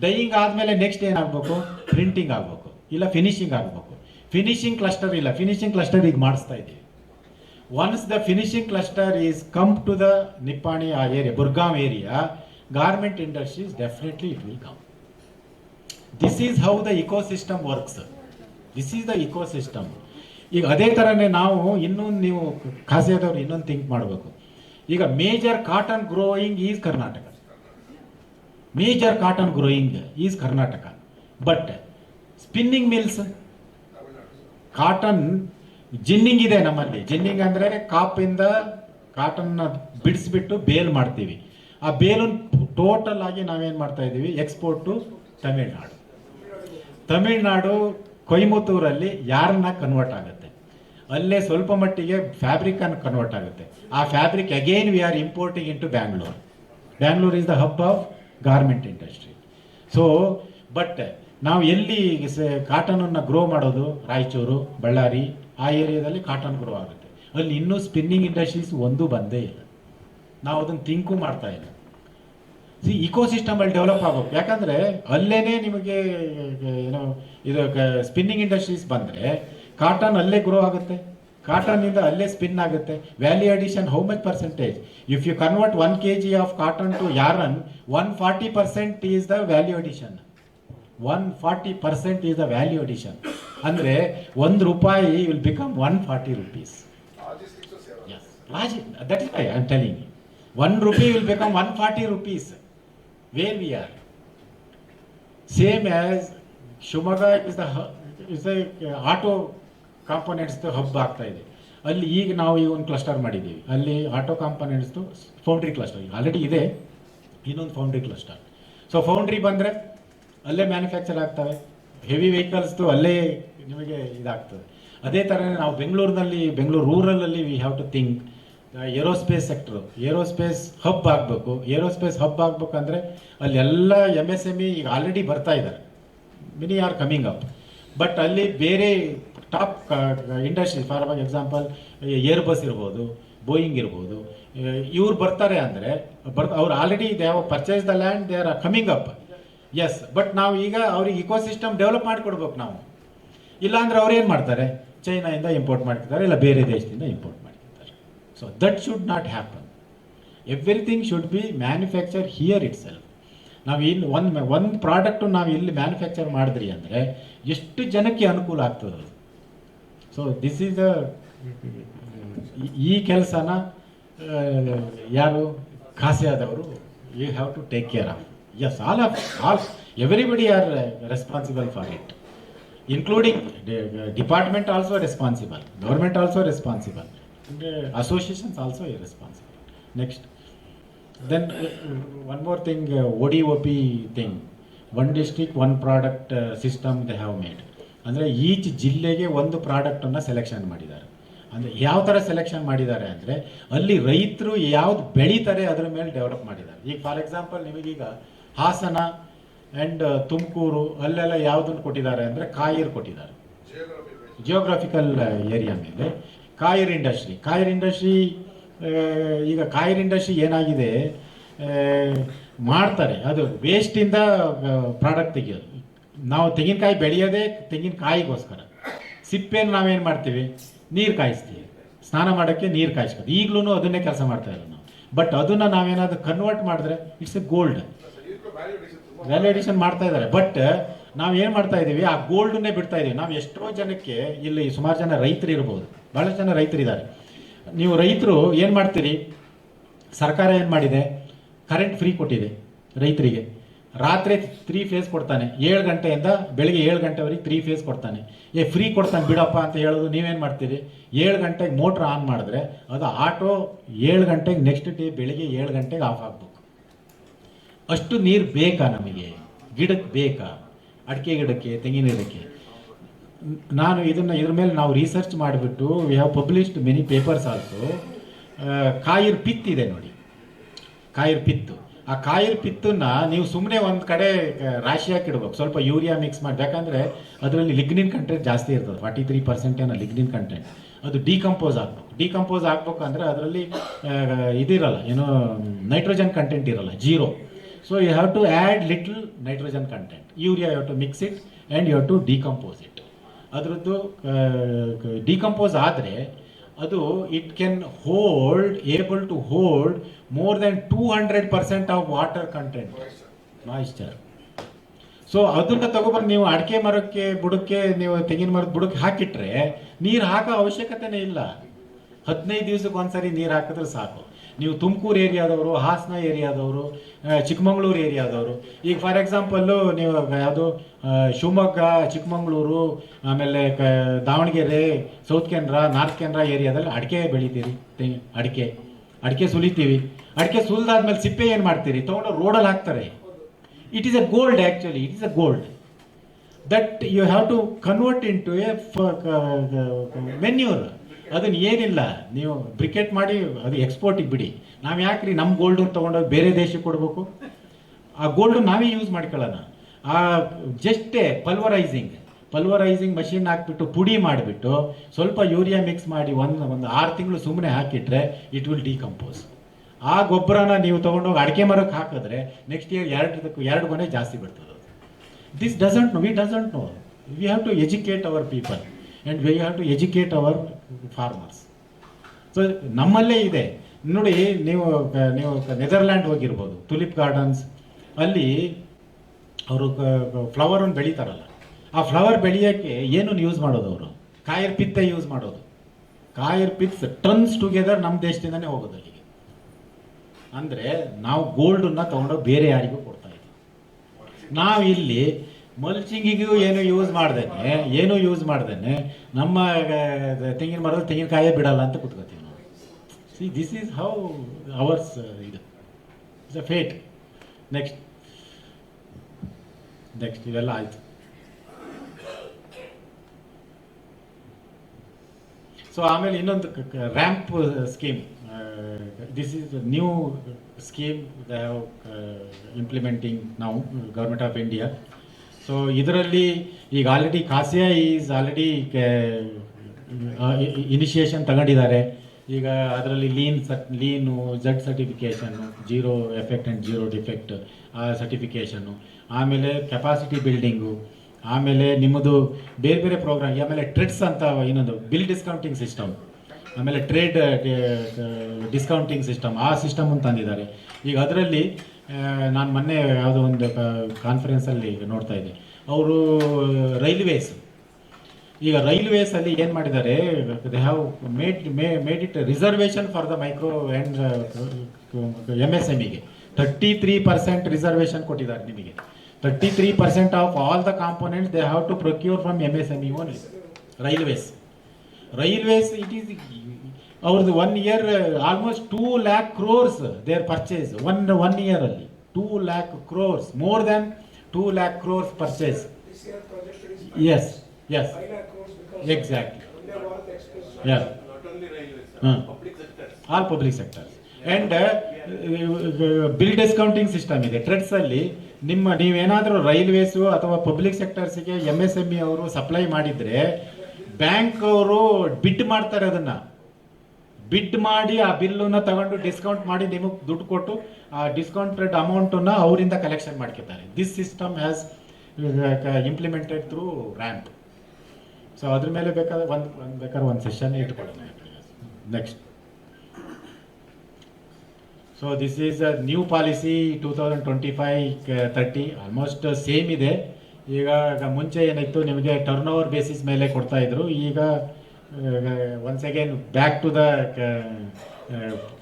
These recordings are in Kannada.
ಡೈಯಿಂಗ್ ಆದಮೇಲೆ ನೆಕ್ಸ್ಟ್ ಏನಾಗಬೇಕು, ಪ್ರಿಂಟಿಂಗ್ ಆಗಬೇಕು, ಇಲ್ಲ ಫಿನಿಶಿಂಗ್ ಆಗಬೇಕು. ಫಿನಿಶಿಂಗ್ ಕ್ಲಸ್ಟರ್ ಇಲ್ಲ, ಫಿನಿಶಿಂಗ್ ಕ್ಲಸ್ಟರ್ ಈಗ ಮಾಡಿಸ್ತಾ ಇದ್ದೀವಿ. Once the finishing cluster is come to the Nippani ಆ area, Burgaon area, garment industries definitely it will come. This is how the ecosystem works. This is the ecosystem. ಈಗ ಅದೇ ಥರನೇ ನಾವು ಇನ್ನೊಂದು, ನೀವು ಖಾಸಿಯಾದವ್ರು ಇನ್ನೊಂದು ಥಿಂಕ್ ಮಾಡಬೇಕು. ಈಗ major cotton growing is Karnataka, major cotton growing is Karnataka. But spinning mills, cotton ginning ಇದೆ ನಮ್ಮಲ್ಲಿ. ಜಿನ್ನಿಂಗ್ ಅಂದರೆ ಕಾಪಿಂದ ಕಾಟನ್ನ ಬಿಡಿಸ್ಬಿಟ್ಟು ಬೇಲ್ ಮಾಡ್ತೀವಿ. ಆ ಬೇಲನ್ನು ಟೋಟಲ್ ಆಗಿ ನಾವೇನು ಮಾಡ್ತಾ ಇದ್ದೀವಿ, ಎಕ್ಸ್ಪೋರ್ಟ್ ಟು ತಮಿಳ್ನಾಡು. ತಮಿಳ್ನಾಡು ಕೊಯಮತ್ತೂರಲ್ಲಿ ಯಾರನ್ನ ಕನ್ವರ್ಟ್ ಆಗುತ್ತೆ, ಅಲ್ಲೇ ಸ್ವಲ್ಪ ಮಟ್ಟಿಗೆ ಫ್ಯಾಬ್ರಿಕ್ ಅನ್ನು ಕನ್ವರ್ಟ್ ಆಗುತ್ತೆ. ಆ fabric again we are importing into Bangalore. Bangalore is the hub of garment industry. So but ನಾವು ಎಲ್ಲಿ ಕಾಟನನ್ನು ಗ್ರೋ ಮಾಡೋದು, ರಾಯಚೂರು, ಬಳ್ಳಾರಿ ಆ ಏರಿಯಾದಲ್ಲಿ ಕಾಟನ್ ಗ್ರೋ ಆಗುತ್ತೆ. ಅಲ್ಲಿ ಇನ್ನೂ ಸ್ಪಿನ್ನಿಂಗ್ ಇಂಡಸ್ಟ್ರೀಸ್ ಒಂದು ಬಂದೇ ಇಲ್ಲ. ನಾವು ಅದನ್ನು ಥಿಂಕು ಮಾಡ್ತಾ ಇಲ್ಲ. ಇಕೋಸಿಸ್ಟಮ್ ಅಲ್ಲಿ ಡೆವಲಪ್ ಆಗಬೇಕು. ಯಾಕಂದರೆ ಅಲ್ಲೇನೆ ನಿಮಗೆ ಏನೋ ಇದು ಸ್ಪಿನ್ನಿಂಗ್ ಇಂಡಸ್ಟ್ರೀಸ್ ಬಂದರೆ ಕಾಟನ್ ಅಲ್ಲೇ ಗ್ರೋ ಆಗುತ್ತೆ, ಕಾಟನ್ನಿಂದ ಅಲ್ಲೇ ಸ್ಪಿನ್ ಆಗುತ್ತೆ. Value addition how much percentage? If you convert 1 kg of cotton to yarn, 140% is the value addition. 140% is the value addition. ಅಂದರೆ ₹1 will become 140 rupees. Yes, logic. That is why I am telling you. ₹1 will become 140 rupees. Where we are. Same as Shivamoga is the auto components hub ಆಗ್ತಾ ಇದೆ. ಅಲ್ಲಿ ಈಗ ನಾವು ಈ ಒಂದು ಕ್ಲಸ್ಟರ್ ಮಾಡಿದ್ದೀವಿ. ಅಲ್ಲಿ ಆಟೋ ಕಾಂಪೋನೆಂಟ್ಸ್ದು ಫೌಂಡ್ರಿ ಕ್ಲಸ್ಟರ್ ಆಲ್ರೆಡಿ ಇದೆ, ಇನ್ನೊಂದು ಫೌಂಡ್ರಿ ಕ್ಲಸ್ಟರ್. ಸೊ ಫೌಂಡ್ರಿ ಬಂದರೆ ಅಲ್ಲೇ ಮ್ಯಾನುಫ್ಯಾಕ್ಚರ್ ಆಗ್ತವೆ. ಹೆವಿ ವೆಹಿಕಲ್ಸ್ದು ಅಲ್ಲೇ ನಿಮಗೆ ಇದಾಗ್ತದೆ. ಅದೇ ಥರನೇ ನಾವು ಬೆಂಗಳೂರು ರೂರಲಲ್ಲಿ we have to think aerospace sector, aerospace hub ಆಗಬೇಕು. ಏರೋಸ್ಪೇಸ್ ಹಬ್ ಆಗಬೇಕಂದ್ರೆ ಅಲ್ಲಿ ಎಲ್ಲ MSME ಈಗ ಆಲ್ರೆಡಿ ಬರ್ತಾ ಇದ್ದಾರೆ, many are coming up. But ಅಲ್ಲಿ ಬೇರೆ top industries, for example Airbus ಇರ್ಬೋದು, ಬೋಯಿಂಗ್ ಇರ್ಬೋದು, ಇವ್ರು ಬರ್ತಾರೆ ಅಂದರೆ ಅವ್ರು already they have purchase the land, they are coming up. Yes, but ನಾವು ಈಗ ಅವ್ರಿಗೆ ಇಕೋಸಿಸ್ಟಮ್ ಡೆವಲಪ್ ಮಾಡಿಕೊಡ್ಬೇಕು ನಾವು. ಇಲ್ಲಾಂದ್ರೆ ಅವ್ರು ಏನು ಮಾಡ್ತಾರೆ, ಚೈನಾಯಿಂದ ಇಂಪೋರ್ಟ್ ಮಾಡ್ತಿದ್ದಾರೆ, ಇಲ್ಲ ಬೇರೆ ದೇಶದಿಂದ ಇಂಪೋರ್ಟ್ ಮಾಡ್ತಿದ್ದಾರೆ. So that should not happen. Everything should be manufacture here it self. ನಾವು ಇಲ್ಲಿ ಒಂದು ಪ್ರಾಡಕ್ಟು ನಾವು ಇಲ್ಲಿ ಮ್ಯಾನುಫ್ಯಾಕ್ಚರ್ ಮಾಡಿದ್ರಿ ಅಂದರೆ ಎಷ್ಟು ಜನಕ್ಕೆ ಅನುಕೂಲ ಆಗ್ತದೆ. ಸೊ ದಿಸ್ ಈಸ್ ದ ಈ ಕೆಲಸನ ಯಾರು ಖಾಸಿಯಾದವರು you have to take care of. Yes, all everybody are responsible for it, including department also responsible, government also responsible, associations also irresponsible. Next, then one more thing, ODOP thing, one district one product system they have made. ಅಂದರೆ ಈಚ್ ಜಿಲ್ಲೆಗೆ ಒಂದು ಪ್ರಾಡಕ್ಟನ್ನು ಸೆಲೆಕ್ಷನ್ ಮಾಡಿದ್ದಾರೆ. ಅಂದರೆ ಯಾವ ಥರ ಸೆಲೆಕ್ಷನ್ ಮಾಡಿದ್ದಾರೆ ಅಂದರೆ ಅಲ್ಲಿ ರೈತರು ಯಾವ್ದು ಬೆಳೀತಾರೆ ಅದರ ಮೇಲೆ ಡೆವಲಪ್ ಮಾಡಿದ್ದಾರೆ. ಈಗ ಫಾರ್ ಎಕ್ಸಾಂಪಲ್ ನಿಮಗೀಗ ಹಾಸನ ಆ್ಯಂಡ್ ತುಮಕೂರು ಅಲ್ಲೆಲ್ಲ ಯಾವುದನ್ನು ಕೊಟ್ಟಿದ್ದಾರೆ ಅಂದರೆ ಕಾಯಿರ್ ಕೊಟ್ಟಿದ್ದಾರೆ, ಜಿಯೋಗ್ರಫಿಕಲ್ ಏರಿಯಾ ಮೇಲೆ. ಕಾಯಿರ್ ಇಂಡಸ್ಟ್ರಿ ಈಗ ಕಾಯಿರ್ ಇಂಡಸ್ಟ್ರಿ ಏನಾಗಿದೆ, ಮಾಡ್ತಾರೆ ಅದು ವೇಸ್ಟಿಂದ ಪ್ರಾಡಕ್ಟ್ ತೆಗಿಯೋದು. ನಾವು ತೆಂಗಿನಕಾಯಿ ಬೆಳೆಯೋದೇ ತೆಂಗಿನಕಾಯಿಗೋಸ್ಕರ. ಸಿಪ್ಪೆಯನ್ನು ನಾವೇನು ಮಾಡ್ತೀವಿ, ನೀರು ಕಾಯಿಸ್ತೀವಿ, ಸ್ನಾನ ಮಾಡೋಕ್ಕೆ ನೀರು ಕಾಯಿಸ್ಬೋದು. ಈಗಲೂ ಅದನ್ನೇ ಕೆಲಸ ಮಾಡ್ತಾ ಇರೋದು ನಾವು. ಬಟ್ ಅದನ್ನು ನಾವೇನಾದರೂ ಕನ್ವರ್ಟ್ ಮಾಡಿದ್ರೆ it's A gold. Value addition ಮಾಡ್ತಾ ಇದ್ದಾರೆ. ಬಟ್ ನಾವು ಏನು ಮಾಡ್ತಾ ಇದ್ದೀವಿ, ಆ ಗೋಲ್ಡನ್ನೇ ಬಿಡ್ತಾ ಇದ್ದೀವಿ. ನಾವು ಎಷ್ಟೋ ಜನಕ್ಕೆ ಇಲ್ಲಿ ಸುಮಾರು ಜನ ರೈತರು ಇರ್ಬೋದು, ಭಾಳಷ್ಟು ಜನ ರೈತರಿದ್ದಾರೆ. ನೀವು ರೈತರು ಏನು ಮಾಡ್ತೀರಿ, ಸರ್ಕಾರ ಏನು ಮಾಡಿದೆ, ಕರೆಂಟ್ ಫ್ರೀ ಕೊಟ್ಟಿದೆ ರೈತರಿಗೆ. ರಾತ್ರಿ 3 phase ಕೊಡ್ತಾನೆ, 7 ಗಂಟೆಯಿಂದ ಬೆಳಿಗ್ಗೆ 7 ಗಂಟೆವರೆಗೆ 3 phase ಕೊಡ್ತಾನೆ. ಫ್ರೀ ಕೊಡ್ತಾನೆ ಬಿಡಪ್ಪ ಅಂತ ಹೇಳೋದು. ನೀವೇನು ಮಾಡ್ತೀರಿ, 7 ಗಂಟೆಗೆ ಮೋಟ್ರ್ ಆನ್ ಮಾಡಿದ್ರೆ ಅದು ಆಟೋ 7 ಗಂಟೆಗೆ ನೆಕ್ಸ್ಟ್ ಡೇ ಬೆಳಿಗ್ಗೆ 7 ಗಂಟೆಗೆ ಆಫ್ ಆಗಬೇಕು. ಅಷ್ಟು ನೀರು ಬೇಕಾ ನಮಗೆ, ಗಿಡಕ್ಕೆ ಬೇಕಾ, ಅಡಿಕೆ ಗಿಡಕ್ಕೆ, ತೆಂಗಿನ ಗಿಡಕ್ಕೆ. ನಾನು ಇದ್ರ ಮೇಲೆ ನಾವು ರಿಸರ್ಚ್ ಮಾಡಿಬಿಟ್ಟು we have published many papers also. Coir pith ಇದೆ ನೋಡಿ, ಕಾಯಿರ್ ಪಿತ್ತು. ಆ ಕಾಯಿರ್ ಪಿತ್ತನ್ನ ನೀವು ಸುಮ್ಮನೆ ಒಂದು ಕಡೆ ರಾಶಿ ಹಾಕಿಡ್ಬೇಕು, ಸ್ವಲ್ಪ ಯೂರಿಯಾ ಮಿಕ್ಸ್ ಮಾಡಿ. ಯಾಕಂದರೆ ಅದರಲ್ಲಿ ಲಿಗ್ನಿನ್ ಕಂಟೆಂಟ್ ಜಾಸ್ತಿ ಇರ್ತದೆ, 43% ಏನೋ ಲಿಗ್ನಿನ್ ಕಂಟೆಂಟ್. ಅದು ಡಿಕಂಪೋಸ್ ಆಗ್ಬೇಕು ಅಂದರೆ ಅದರಲ್ಲಿ ಇದಿರಲ್ಲ, ಏನೋ ನೈಟ್ರೋಜನ್ ಕಂಟೆಂಟ್ ಇರಲ್ಲ, 0. So you have to add little nitrogen content. Urea you have to mix it and you have to decompose it. ಅದರದ್ದು ಡಿಕಂಪೋಸ್ ಆದರೆ ಅದು it can hold able to hold more than 200% of water content moisture. So ಅದನ್ನ ತಗೊಬಂದು ನೀವು ಅಡಿಕೆ ಮರಕ್ಕೆ ಬುಡಕ್ಕೆ ನೀವು ತೆಂಗಿನ ಮರದ ಬುಡಕ್ಕೆ ಹಾಕಿಟ್ರೆ ನೀರು ಹಾಕೋ ಅವಶ್ಯಕತೆನೇ ಇಲ್ಲ. 15 ದಿವಸಕ್ಕೆ ಒಂದ್ಸರಿ ನೀರು ಹಾಕಿದ್ರೆ ಸಾಕು. ನೀವು ತುಮಕೂರು ಏರಿಯಾದವರು, ಹಾಸನ ಏರಿಯಾದವರು, ಚಿಕ್ಕಮಗಳೂರು ಏರಿಯಾದವರು, ಈಗ ಫಾರ್ ಎಕ್ಸಾಂಪಲ್ಲು ನೀವು ಯಾವುದು ಶಿವಮೊಗ್ಗ, ಚಿಕ್ಕಮಗಳೂರು, ಆಮೇಲೆ ದಾವಣಗೆರೆ, ಸೌತ್ ಕೆನರಾ, ನಾರ್ತ್ ಕೆನರಾ ಏರಿಯಾದಲ್ಲಿ ಅಡಿಕೆ ಬೆಳಿತೀರಿ. ಅಡಿಕೆ ಸುಲಿತೀವಿ. ಅಡಿಕೆ ಸುಲಿದಾದ್ಮೇಲೆ ಸಿಪ್ಪೆ ಏನು ಮಾಡ್ತೀರಿ? ತೊಗೊಂಡು ರೋಡಲ್ಲಿ ಹಾಕ್ತಾರೆ. It is a gold, actually it is a gold that you have to convert into a manure. ಅದನ್ನ ಏನಿಲ್ಲ, ನೀವು ಬ್ರಿಕೆಟ್ ಮಾಡಿ ಅದು ಎಕ್ಸ್ಪೋರ್ಟಿಗೆ ಬಿಡಿ. ನಾವು ಯಾಕ್ರಿ ನಮ್ಮ ಗೋಲ್ಡು ತೊಗೊಂಡೋಗಿ ಬೇರೆ ದೇಶಕ್ಕೆ ಕೊಡಬೇಕು? ಆ ಗೋಲ್ಡು ನಾವೇ ಯೂಸ್ ಮಾಡ್ಕೊಳ್ಳೋಣ. ಆ ಜಸ್ಟೇ ಪಲ್ವರೈಸಿಂಗ್ ಮಷಿನ್ ಹಾಕ್ಬಿಟ್ಟು ಪುಡಿ ಮಾಡಿಬಿಟ್ಟು ಸ್ವಲ್ಪ ಯೂರಿಯಾ ಮಿಕ್ಸ್ ಮಾಡಿ ಒಂದು 6 ತಿಂಗಳು ಸುಮ್ಮನೆ ಹಾಕಿಟ್ರೆ ಇಟ್ ವಿಲ್ ಡಿಕಂಪೋಸ್. ಆ ಗೊಬ್ಬರನ ನೀವು ತೊಗೊಂಡೋಗಿ ಅಡಿಕೆ ಮರಕ್ಕೆ ಹಾಕಿದ್ರೆ ನೆಕ್ಸ್ಟ್ ಇಯರ್ 2 ಗೊನೆ ಜಾಸ್ತಿ ಬರ್ತದೆ. This doesn't know. We have to educate our people and we have to educate our farmers. So ನಮ್ಮಲ್ಲೇ ಇದೆ ನೋಡಿ. ನೀವು ನೆದರ್ಲ್ಯಾಂಡ್ ಹೋಗಿರ್ಬೋದು, ತುಲಿಪ್ ಗಾರ್ಡನ್ಸ್. ಅಲ್ಲಿ ಅವರು ಫ್ಲವರನ್ನು ಬೆಳೀತಾರಲ್ಲ, ಆ ಫ್ಲವರ್ ಬೆಳೆಯೋಕ್ಕೆ ಏನು ಯೂಸ್ ಮಾಡೋದು? ಅವರು ಕಾಯರ್ ಪಿತ್ತೆ ಯೂಸ್ ಮಾಡೋದು. ಕಾಯರ್ ಪಿತ್ಸ್ ಟನ್ಸ್ ಟುಗೆದರ್ ನಮ್ಮ ದೇಶದಿಂದನೇ ಹೋಗೋದು ಅಲ್ಲಿಗೆ. ಅಂದರೆ ನಾವು ಗೋಲ್ಡನ್ನ ತೊಗೊಂಡೋಗಿ ಬೇರೆ ಯಾರಿಗೂ ಕೊಡ್ತಾ ಇದ್ದೀವಿ. ನಾವು ಇಲ್ಲಿ ಮಲ್ಚಿಂಗಿಗೂ ಏನೂ ಯೂಸ್ ಮಾಡ್ದೇನೆ ನಮ್ಮ ತೆಂಗಿನ ಮರದ ತೆಂಗಿನಕಾಯೇ ಬಿಡಲ್ಲ ಅಂತ ಕೂತ್ಕೋತೀವಿ ನಾವು. See this is how ours ಇದು ಇಟ್ಸ್ ಅ ಫೇಟ್. ನೆಕ್ಸ್ಟ್ ಇವೆಲ್ಲ ಆಯಿತು. ಸೊ ಆಮೇಲೆ ಇನ್ನೊಂದು ramp scheme. This is new scheme they have implementing ನಾವು ಗೌರ್ಮೆಂಟ್ ಆಫ್ ಇಂಡಿಯಾ. ಸೊ ಇದರಲ್ಲಿ ಈಗ already KASSIA is already initiation ತಗೊಂಡಿದ್ದಾರೆ. ಈಗ ಅದರಲ್ಲಿ lean Z certification, zero effect and zero defect certification, ಆಮೇಲೆ ಕೆಪಾಸಿಟಿ ಬಿಲ್ಡಿಂಗು, ಆಮೇಲೆ ನಿಮ್ಮದು ಬೇರೆ ಪ್ರೋಗ್ರಾಮ್, ಆಮೇಲೆ ಟ್ರೆಡ್ಸ್ ಅಂತ ಇನ್ನೊಂದು ಬಿಲ್ ಡಿಸ್ಕೌಂಟಿಂಗ್ ಸಿಸ್ಟಮ್, ಆಮೇಲೆ ಟ್ರೇಡ್ ಡಿಸ್ಕೌಂಟಿಂಗ್ ಸಿಸ್ಟಮ್, ಆ ಸಿಸ್ಟಮನ್ನು ತಂದಿದ್ದಾರೆ. ಈಗ ಅದರಲ್ಲಿ ನಾನು ಮೊನ್ನೆ ಯಾವುದೋ ಒಂದು ಕಾನ್ಫರೆನ್ಸಲ್ಲಿ ನೋಡ್ತಾ ಇದ್ದೆ. ಅವರು ರೈಲ್ವೇಸಲ್ಲಿ ಏನು ಮಾಡಿದ್ದಾರೆ, they have made it reservation for the micro and MSMEಗೆ 33% ರಿಸರ್ವೇಷನ್ ಕೊಟ್ಟಿದ್ದಾರೆ. ನಿಮಗೆ 33% of all the components they have to procure from MSME only. Railways it is ಅವ್ರದ್ದು 1 year almost 2 lakh crores their purchase one ಇಯರಲ್ಲಿ. 2 lakh crores, more than 2 lakh crores purchase. Yes, exactly. Yeah. All public sectors. And bill discounting system ಇದೆ ಟ್ರೆಡ್ಸಲ್ಲಿ. ನೀವೇನಾದರೂ ರೈಲ್ವೇಸು ಅಥವಾ ಪಬ್ಲಿಕ್ ಸೆಕ್ಟರ್ಸ್ಗೆ MSME ಅವರು ಸಪ್ಲೈ ಮಾಡಿದರೆ ಬ್ಯಾಂಕ್ ಅವರು ಬಿಡ್ ಮಾಡ್ತಾರೆ. ಅದನ್ನು ಬಿಡ್ ಮಾಡಿ ಆ ಬಿಲ್ಲನ್ನು ತಗೊಂಡು ಡಿಸ್ಕೌಂಟ್ ಮಾಡಿ ನಿಮಗೆ ದುಡ್ಡು ಕೊಟ್ಟು ಆ ಡಿಸ್ಕೌಂಟೆಡ್ ಅಮೌಂಟನ್ನು ಅವರಿಂದ ಕಲೆಕ್ಷನ್ ಮಾಡ್ಕೊತಾರೆ. This system has implemented through ramp. So ಅದ್ರ ಮೇಲೆ ಬೇಕಾದ್ರೆ ಒಂದು ಸೆಷನ್ ಇಟ್ಕೊಳ್ಳೋಣ. Next, so this is a new policy 2025-30 almost same ಇದೆ. ಈಗ ಮುಂಚೆ ಏನಾಯಿತು, ನಿಮಗೆ ಟರ್ನ್ ಓವರ್ ಬೇಸಿಸ್ ಮೇಲೆ ಕೊಡ್ತಾ ಇದ್ರು. ಈಗ once again back to the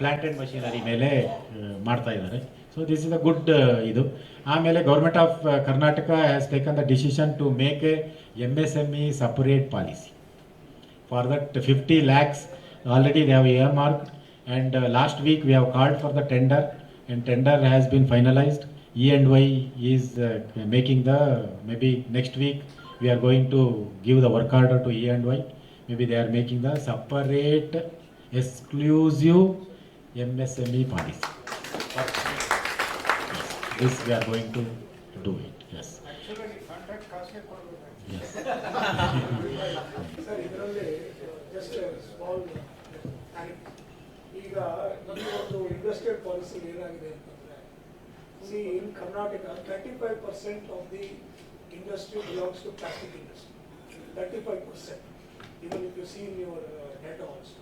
planted machinery ಮೇಲೆ ಮಾಡ್ತಾ ಇದ್ದಾರೆ. So this is a good ಇದು. ಆಮೇಲೆ government of Karnataka has taken the decision to make a MSME separate policy. For that 50 lakhs already they have earmarked, and last week we have called for the tender, and tender has been finalized. E&Y is making maybe next week we are going to give the work order to E&Y. Maybe they are making the separate exclusive MSME policy. This we are going to do it. Yes. Actually, contract cost Yes. Sir, ಇದರಲ್ಲಿ just a small ಈಗ ನಮ್ಮ ಒಂದು ಇಂಡಸ್ಟ್ರಿಯಲ್ ಪಾಲಿಸಿ ಏನಾಗಿದೆ ಅಂತಂದ್ರೆ See, in Karnataka, 35% of the industry belongs to plastic industry. 35%. Even if you see in your data also.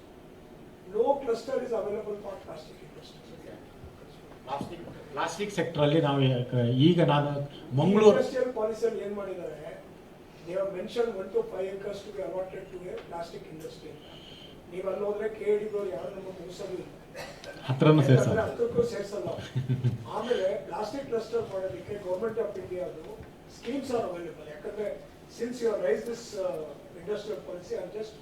No cluster is available for plastic industry. Plastic ಸೆಕ್ಟ್ರಲ್ಲಿ ನಾವು ಈಗ ನಾನು ಮಂಗಳೂರು ಇಂಡಸ್ಟ್ರಿಯಲ್ ಪಾಲಿಸಿಯಲ್ಲಿ ಏನು ಮಾಡಿದ್ದಾರೆ, they have mentioned 1 to 5 acres to be allotted to a plastic industry. ನೀವು ಅಲ್ಲಿ ಹೋದ್ರೆ KDB ಯಾರು ನಮ್ಮ ಮುಗಿಸೋದಿಲ್ಲ, ಹತ್ರನೂ ಸೇರ್ಸಲ್ಲ. ಹತ್ರಕ್ಕೂ ಸೇರಿಸಲ್ಲ. ಆಮೇಲೆ ಪ್ಲಾಸ್ಟಿಕ್ ಕ್ಲಸ್ಟರ್ ಮಾಡೋದಕ್ಕೆ ಗೌರ್ಮೆಂಟ್ ಆಫ್ ಇಂಡಿಯಾದು ಸ್ಕೀಮ್ಸ್ ಆರ್ ಅವೈಲೇಬಲ್. ಯಾಕಂದ್ರೆ since you rise this industrial policy, I am just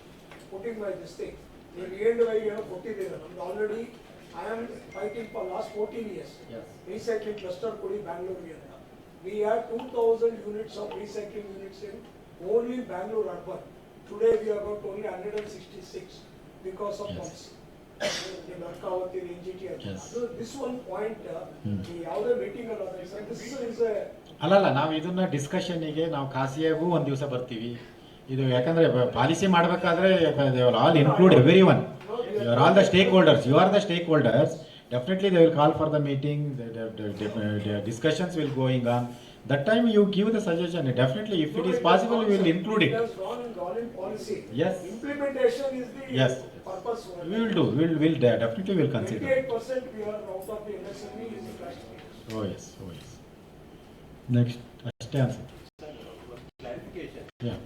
putting my this thing. ನೀವು E&Y ಏನೋ ಕೊಟ್ಟಿದ್ದೀರ, ನಮ್ದು already I am fighting for last 14 years. Yes. Recycling cluster kudi Bangalore anta. We have 2,000 units of recycling units in only Bangalore urban. Today we have got only 166 because of Yes. policy. The Narkavati, the NGT. Yes. So this one point, the other meeting alone, this is a. ಅಲ್ಲಲ್ಲ, ನಾವು ಇದನ್ನ ಡಿಸ್ಕಷನ್ನಿಗೆ ನಾವು ಕಾಸಿಯಾಗೂ ಒಂದು ದಿವಸ ಬರ್ತೀವಿ. ಇದು ಯಾಕಂದ್ರೆ ಪಾಲಿಸಿ ಮಾಡಬೇಕಾದ್ರೆ all include every one. You are all the stakeholders. You are the stakeholders. Definitely, they will call for the meeting. The discussions will going on. That time you give the suggestion. Definitely, if it is possible, we will include it. It has gone in policy. Yes. Implementation is the Yes. purpose. We will do. We'll definitely will consider. 28% we are out of the MSME is the plastic industry. Oh yes. Next, ಅಷ್ಟೇ ಅನ್ಸುತ್ತೆ. Clarification. Yeah.